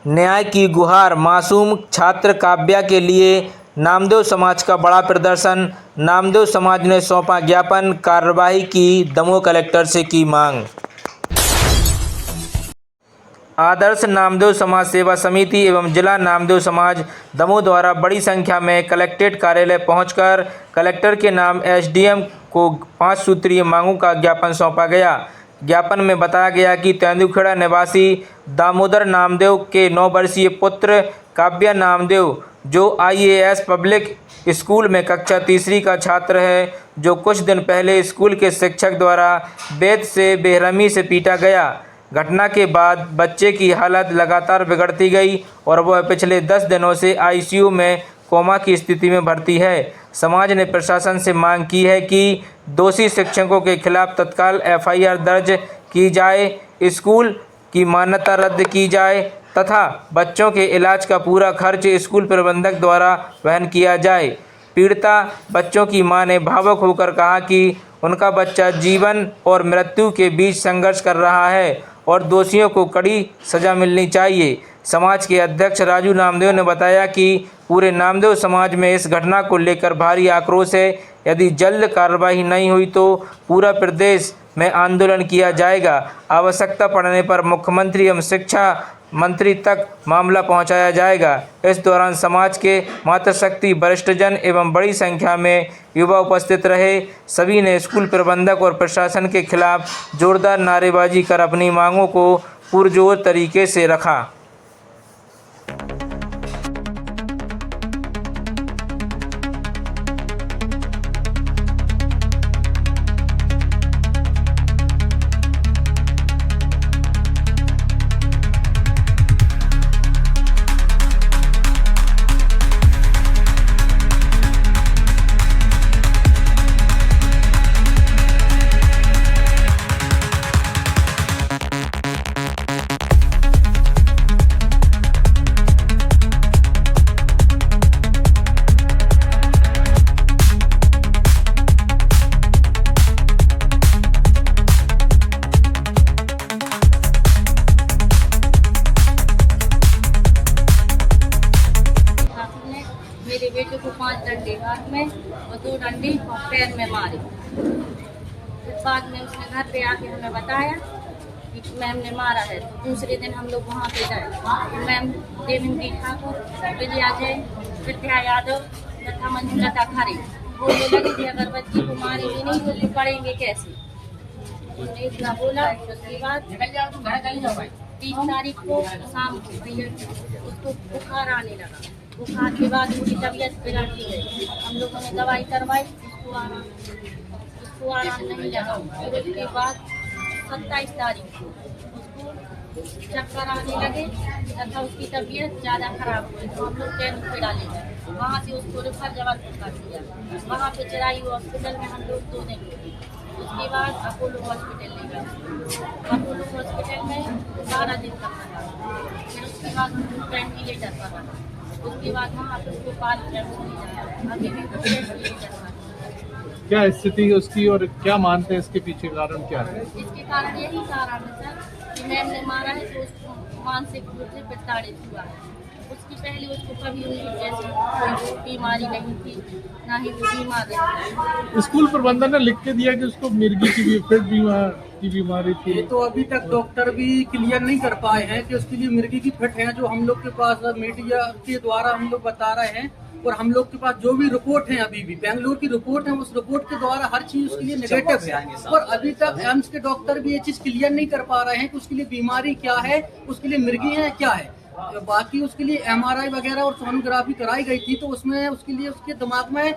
न्याय की गुहार, मासूम छात्र काव्या के लिए नामदेव समाज का बड़ा प्रदर्शन। नामदेव समाज ने सौंपा ज्ञापन, कार्रवाई की दमोह कलेक्टर से की मांग। आदर्श नामदेव समाज सेवा समिति एवं जिला नामदेव समाज दमोह द्वारा बड़ी संख्या में कलेक्ट्रेट कार्यालय पहुंचकर कलेक्टर के नाम एसडीएम को 5 सूत्रीय मांगों का ज्ञापन सौंपा गया। ज्ञापन में बताया गया कि तेंदुखेड़ा निवासी दामोदर नामदेव के 9 वर्षीय पुत्र काव्या नामदेव, जो आईएएस पब्लिक स्कूल में कक्षा तीसरी का छात्र है, जो कुछ दिन पहले स्कूल के शिक्षक द्वारा बेत से बेरहमी से पीटा गया। घटना के बाद बच्चे की हालत लगातार बिगड़ती गई और वह पिछले 10 दिनों से आईसीयू में कोमा की स्थिति में भर्ती है। समाज ने प्रशासन से मांग की है कि दोषी शिक्षकों के खिलाफ तत्काल एफआईआर दर्ज की जाए, स्कूल की मान्यता रद्द की जाए तथा बच्चों के इलाज का पूरा खर्च स्कूल प्रबंधक द्वारा वहन किया जाए। पीड़िता बच्चों की मां ने भावुक होकर कहा कि उनका बच्चा जीवन और मृत्यु के बीच संघर्ष कर रहा है और दोषियों को कड़ी सजा मिलनी चाहिए। समाज के अध्यक्ष राजू नामदेव ने बताया कि पूरे नामदेव समाज में इस घटना को लेकर भारी आक्रोश है। यदि जल्द कार्रवाई नहीं हुई तो पूरा प्रदेश में आंदोलन किया जाएगा। आवश्यकता पड़ने पर मुख्यमंत्री एवं शिक्षा मंत्री तक मामला पहुंचाया जाएगा। इस दौरान समाज के मातृशक्ति, वरिष्ठजन एवं बड़ी संख्या में युवा उपस्थित रहे। सभी ने स्कूल प्रबंधक और प्रशासन के खिलाफ जोरदार नारेबाजी कर अपनी मांगों को पुरजोर तरीके से रखा। मेरे बेटे को 5 डंडे हाथ में और 2 डंडे पैर में मारे। फिर बाद में उसने घर पे आके हमें बताया कि मैम ने मारा है। तो दूसरे दिन हम लोग वहाँ पे गए तो मैम देवेंद्री ठाकुर, विजया जैन, विद्या यादव तथा मंजुलता खरे बोलने लगे कि अगर बच्ची को मारेंगे नहीं तो पढ़ेंगे कैसे। उन्होंने इतना बोला। उसके बाद 30 तारीख को शाम को उसको बुखार आने लगा। बुखार के बाद उनकी तबीयत बिगड़ती गई। हम लोगों ने दवाई करवाई, उसको आराम नहीं लगा। फिर उसके बाद 27 तारीख को उसको चक्कर आने लगे तथा उसकी तबीयत ज़्यादा खराब हुई। तो हम लोग तेंदुखेड़ा ले गए। वहाँ से उसको रेफर जबलपुर कर दिया। वहाँ पे चिरायू हॉस्पिटल में हम लोग 2 दिन रुके। उसके बाद अपोलो हॉस्पिटल ले गए। अपोलो हॉस्पिटल में 12 दिन तक रखा। फिर उसके बाद वेंटिलेटर पर रखा। उसके बाद वहाँ पे उसको 5 मिनट हो जाए। अभी भी कुछ वेंटिलेटर पर। क्या स्थिति है उसकी और क्या मानते हैं इसके पीछे कारण क्या है? इसके कारण यही कारण है सर कि मैम ने मारा है तो उसको मानसिक रूप से प्रताड़ित हुआ है। उसकी पहले उसको कभी जैसे कोई बीमारी नहीं थी, ना ही वो बीमार रही। स्कूल प्रबंधन ने लिख के दिया कि उसको मिर्गी की बीमारी थी। ये तो अभी तक डॉक्टर भी क्लियर नहीं कर पाए हैं कि उसके लिए मिर्गी की फिट है। जो हम लोग के पास मीडिया के द्वारा हम लोग बता रहे हैं और हम लोग के पास जो भी रिपोर्ट है, अभी भी बेंगलुरु की रिपोर्ट है, उस रिपोर्ट के द्वारा हर चीज उसके लिए नेगेटिव है। और अभी तक एम्स के डॉक्टर भी ये चीज क्लियर नहीं कर पा रहे हैं कि उसके लिए बीमारी क्या है, उसके लिए मिर्गी है क्या है। बाकी उसके लिए एमआरआई वगैरह और सोनोग्राफी कराई गई थी तो उसमें उसके लिए उसके दिमाग में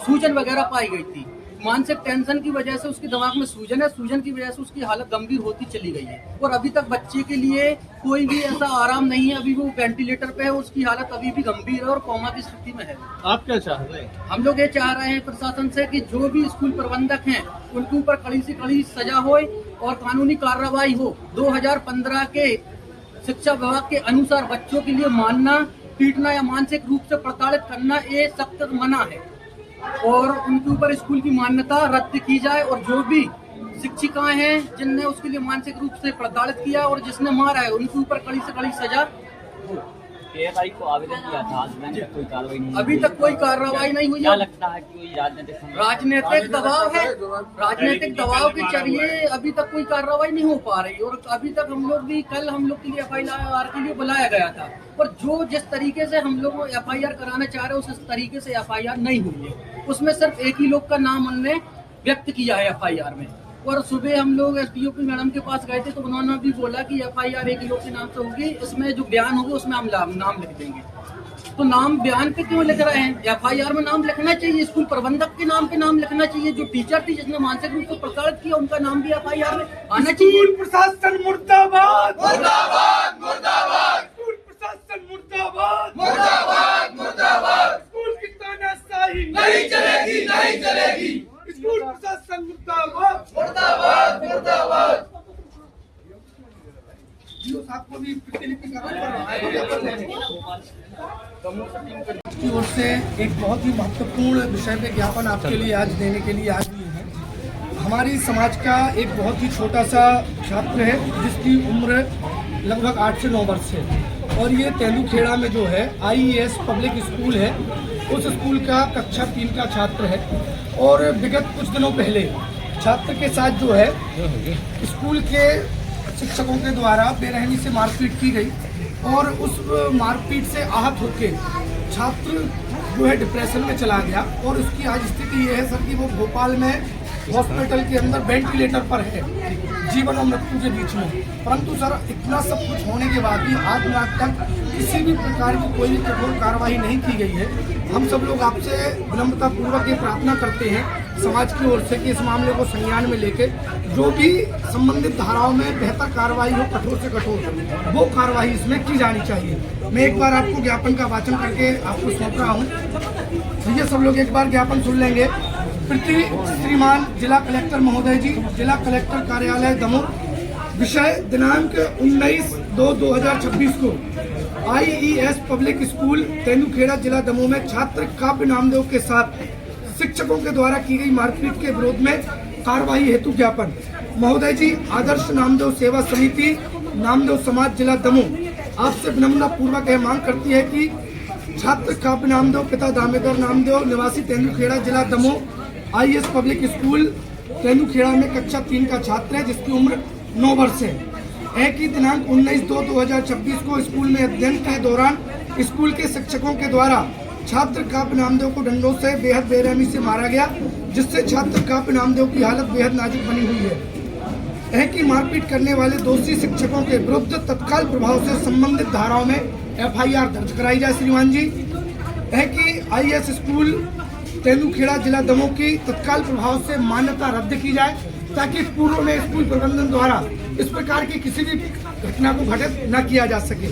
सूजन वगैरह पाई गई थी। मानसिक टेंशन की वजह से उसके दिमाग में सूजन है। सूजन की वजह से उसकी हालत गंभीर होती चली गई है और अभी तक बच्चे के लिए कोई भी ऐसा आराम नहीं है। अभी वो वेंटिलेटर पे है, उसकी हालत अभी भी गंभीर है और कोमा की स्थिति में है। आप क्या चाह रहे हैं? हम लोग ये चाह रहे हैं प्रशासन से कि जो भी स्कूल प्रबंधक हैं उनके ऊपर कड़ी से कड़ी सजा हो और कानूनी कार्रवाई हो। 2015 के शिक्षा विभाग के अनुसार बच्चों के लिए मारना, पीटना या मानसिक रूप से प्रताड़ित करना ये सख्त मना है और उनके ऊपर स्कूल की मान्यता रद्द की जाए और जो भी शिक्षिकाएं हैं जिनने उसके लिए मानसिक रूप से प्रताड़ित किया और जिसने मारा है उनके ऊपर कड़ी से कड़ी सजा 13 तारीख को आवेदन किया था, आज तक कोई कार्रवाई नहीं अभी तक कोई कार्रवाई नहीं हुई क्या है। लगता है कि कोई राजनीतिक दबाव है, राजनीतिक दबाव के जरिए अभी तक कोई कार्रवाई नहीं हो पा रही। और अभी तक हम लोग भी, कल हम लोग के लिए FIR के लिए बुलाया गया था, पर जो जिस तरीके से हम लोग FIR कराना चाह रहे हैं उस तरीके से FIR नहीं हुई है। उसमें सिर्फ एक ही लोग का नाम उन्होंने व्यक्त किया है FIR में। और सुबह हम लोग SDO की मैडम के पास गए थे तो उन्होंने भी बोला कि FIR एक ही लोग के नाम से होगी, इसमें जो बयान होगी उसमें हम नाम लिख देंगे। तो नाम बयान पे क्यों लिख रहे हैं? FIR में नाम लिखना चाहिए, स्कूल प्रबंधक के नाम पे नाम लिखना चाहिए, जो टीचर थी जिसने मानसिक रूप से प्रताड़ित किया उनका नाम भी FIR में आना चाहिए। प्रशासन मुर्दाबाद मुर्दाबाद मुर्दाबाद, स्कूल प्रशासन मुर्दाबाद मुर्दाबाद मुर्दाबाद, स्कूल की तानाशाही नहीं चलेगी नहीं चलेगी, स्कूल प्रशासन मुर्दाबाद मुर्दाबाद मुर्दाबाद। आपको भी प्रतिलिपि की ओर से एक बहुत ही महत्वपूर्ण विषय पे ज्ञापन आपके लिए आज देने के लिए आज भी है। हमारी समाज का एक बहुत ही छोटा सा छात्र है जिसकी उम्र लगभग 8 से 9 वर्ष है और ये तेंदुखेड़ा में जो है IES पब्लिक स्कूल है, उस स्कूल का कक्षा 3 का छात्र है। और विगत कुछ दिनों पहले छात्र के साथ जो है स्कूल के शिक्षकों के द्वारा बेरहमी से मारपीट की गई और उस मारपीट से आहत होकर छात्र जो है डिप्रेशन में चला गया। और उसकी आज स्थिति ये है सर कि वो भोपाल में हॉस्पिटल के अंदर वेंटिलेटर पर है, जीवन और मृत्यु के बीच में। परंतु सर इतना सब कुछ होने के बाद भी आज तक किसी भी प्रकार की कोई भी कठोर कार्रवाई नहीं की गई है। हम सब लोग आपसे विनम्रता पूर्वक ये प्रार्थना करते हैं समाज की ओर से कि इस मामले को संज्ञान में लेकर जो भी संबंधित धाराओं में बेहतर कार्रवाई हो, कठोर से कठोर वो कार्रवाई इसमें की जानी चाहिए। मैं एक बार आपको ज्ञापन का वाचन करके आपको सौंप रहा हूँ, ये सब लोग एक बार ज्ञापन सुन लेंगे। पृथ्वी श्रीमान जिला कलेक्टर महोदय जी, जिला कलेक्टर कार्यालय दमोह, विषय दिनांक 19/2/2026 को IES पब्लिक स्कूल तेंदुखेड़ा जिला दमोह में छात्र काव्य नामदेव के साथ शिक्षकों के द्वारा की गई मारपीट के विरोध में कार्रवाई हेतु ज्ञापन। महोदय जी, आदर्श नामदेव सेवा समिति नामदेव समाज जिला दमोह आपसे विनम्रता पूर्वक यह मांग करती है कि छात्र काव्य नामदेव पिता दामोदर नामदेव निवासी तेंदुखेड़ा जिला Damoh IES public school Tendukheda में कक्षा 3 का छात्र है जिसकी उम्र 9 वर्ष है। एक ही दिनांक 19/2/2026 को स्कूल में अध्ययन के दौरान स्कूल के शिक्षकों के द्वारा छात्र काव्य नामदेव को डंडों से बेहद बेरहमी से मारा गया, जिससे छात्र काव्य नामदेव की हालत बेहद नाजुक बनी हुई है। एक ही मारपीट करने वाले दोषी शिक्षकों के विरुद्ध तत्काल प्रभाव से संबंधित धाराओं में FIR दर्ज कराई जाए। श्रीमान जी, एक ही IES स्कूल तेंदुखेड़ा जिला दमोह की तत्काल प्रभाव से मान्यता रद्द की जाए ताकि पूर्व में स्कूल प्रबंधन द्वारा इस प्रकार की किसी भी घटना को घटित न किया जा सके।